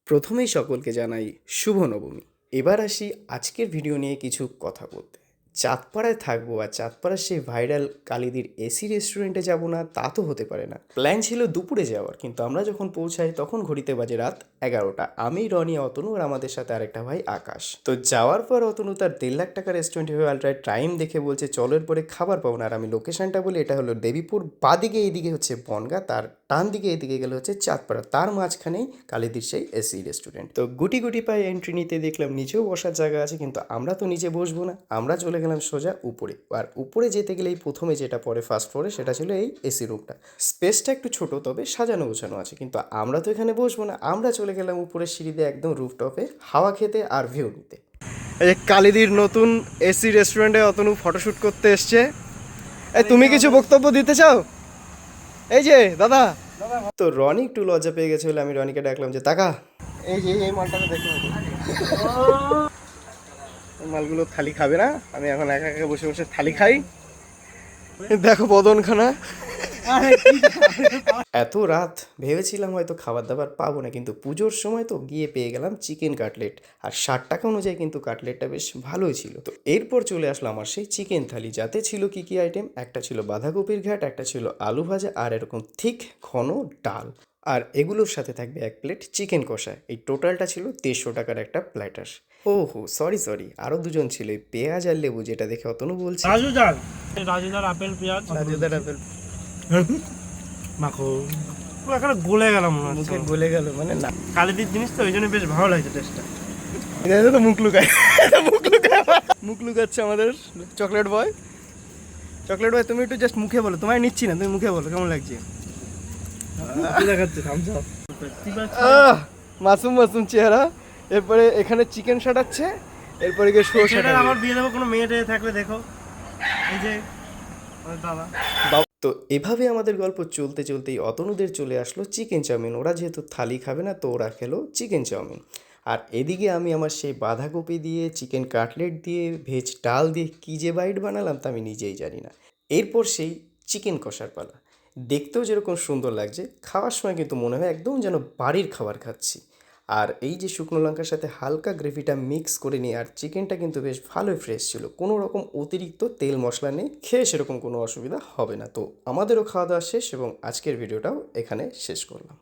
প্রথমেই সকলকে জানাই শুভ নবমী। এবার আসি আজকের ভিডিও নিয়ে কিছু কথা বলতে। চাঁদপাড়ায় থাকবো আর চাঁদপাড়ার সেই ভাইরাল কালিদির এসি রেস্টুরেন্টে যাব না তা তো হতে পারে না। প্ল্যান ছিল দুপুরে যাওয়ার, কিন্তু আমরা যখন পৌঁছাই তখন ঘড়িতে বাজে রাত 11টা। আমি, রনি, অতনু আর আমাদের সাথে আরেকটা ভাই আকাশ। তো যাওয়ার পর অতনু তার 1.5 লাখ টাকা রেস্টুরেন্ট হয়ে আলট্রায় টাইম দেখে বলছে চলো এরপরে খাবার পাবো না। আর আমি লোকেশনটা বলি, এটা হলো দেবীপুর, বাদিকে এইদিকে হচ্ছে বনগা, তার টান দিকে এদিকে গেলে হচ্ছে চাঁদপাড়া, তার মাঝখানেই কালিদির সেই এসি রেস্টুরেন্ট। তো গুটি গুটি পায়ে এন্ট্রি নিতে দেখলাম নিচেও বসার জায়গা আছে, কিন্তু আমরা তো নিচে বসবো না, আমরা চলে গেলাম সোজা উপরে। আর উপরে যেতে গেলেই প্রথমে যেটা পড়ে ফার্স্ট ফ্লোরে সেটা ছিল এই এসি রুমটা। স্পেসটা একটু ছোট, তবে সাজানো গোছানো আছে, কিন্তু আমরা তো এখানে বসবো না, আমরা চলে গেলাম উপরের সিঁড়িতে একদম রুফটপে হাওয়া খেতে আর ভিউ নিতে। এই যে কালিদির নতুন এসি রেস্টুরেন্টে অতনু ফটোশ্যুট করতে এসছে। তুমি কিছু বক্তব্য দিতে চাও? এই যে দাদা। তো রনি একটু লজ্জা পেয়ে গেছে বলে আমি রনিকে ডাকলাম যে তাকা, এই যে এই মালটাকে দেখো। এই মালগুলো থালি খাবে না, আমি এখন একা একা বসে বসে থালি খাই। দেখো বদনখানা। এত রাত ভেবেছিলাম হয়তো খাবার দাবার পাবো না, কিন্তু পুজোর সময় তো গিয়ে পেয়ে গেলাম চিকেন কাটলেট। আর 60 টাকা অনুযায়ী কিন্তু কাটলেটটা বেশ ভালোই ছিল। তো এরপর চলে আসলো আমার সেই চিকেন থালি, যাতে ছিল কি কি আইটেম, একটা ছিল বাঁধাকপির ঘাট, একটা ছিল আলু ভাজা, আর এরকম থিক ঘন ডাল। আর এগুলোর সাথে থাকবে 1 প্লেট চিকেন কষা। এই টোটালটা ছিল 150 টাকার একটা প্ল্যাটার। ও হো, সরি, আরও দুজন ছিল, এই পেঁয়াজ আর লেবু, যেটা দেখে অতনু বলছে রাজুদার আপেল পেঁয়াজ রাজুদার আপেল। মাখো পুরো এখানে গলে গেল মনে হচ্ছে। মুখে গলে গেল মানে না, কালিদির জিনিস তো ওই জন্য বেশ ভালো লাগছে টেস্টটা। এটা তো মুখ লুকায়, মুখ লুকাচ্ছে আমাদের চকলেট বয়। চকলেট বয়, তুমি একটু জাস্ট মুখে বলো, তোমায় নিচ্ছি না, তুমি মুখে বলো কেমন লাগছে। দেখাচ্ছে থামস আপ। মাসুম মাসুম চেহারা। এরপরে এখানে চিকেন সাটাচ্ছে, এরপরে গিয়ে শো সেটা আমার বিয়ে দেবো, কোনো মেয়ে টেয়ে থাকলে দেখো, এই যে আমার দাদা। তো এভাবে আমাদের গল্প চলতে চলতেই অতনুদের চলে আসলো চিকেন চাউমিন। ওরা যেহেতু থালি খাবে না, তো ওরা খেলো চিকেন চাউমিন। আর এদিকে আমি আমার সেই বাঁধাকপি দিয়ে, চিকেন কাটলেট দিয়ে, ভেজ ডাল দিয়ে কী যে বাইট বানালাম তা আমি নিজেই জানি না। এরপর সেই চিকেন কষার পালা। দেখতেও যেরকম সুন্দর লাগছে, খাওয়ার সময় কিন্তু মনে হয় একদম যেন বাড়ির খাবার খাচ্ছি। আর এই যে শুকনো লঙ্কার সাথে হালকা গ্রেভিটা মিক্স করে নিই, আর চিকেনটা কিন্তু বেশ ভালোই ফ্রেশ ছিল, কোনো রকম অতিরিক্ত তেল মশলা নেই, খেয়ে সেরকম কোনো অসুবিধা হবে না। তো আমাদেরও খাওয়া দাওয়া শেষ এবং আজকের ভিডিওটাও এখানে শেষ করলাম।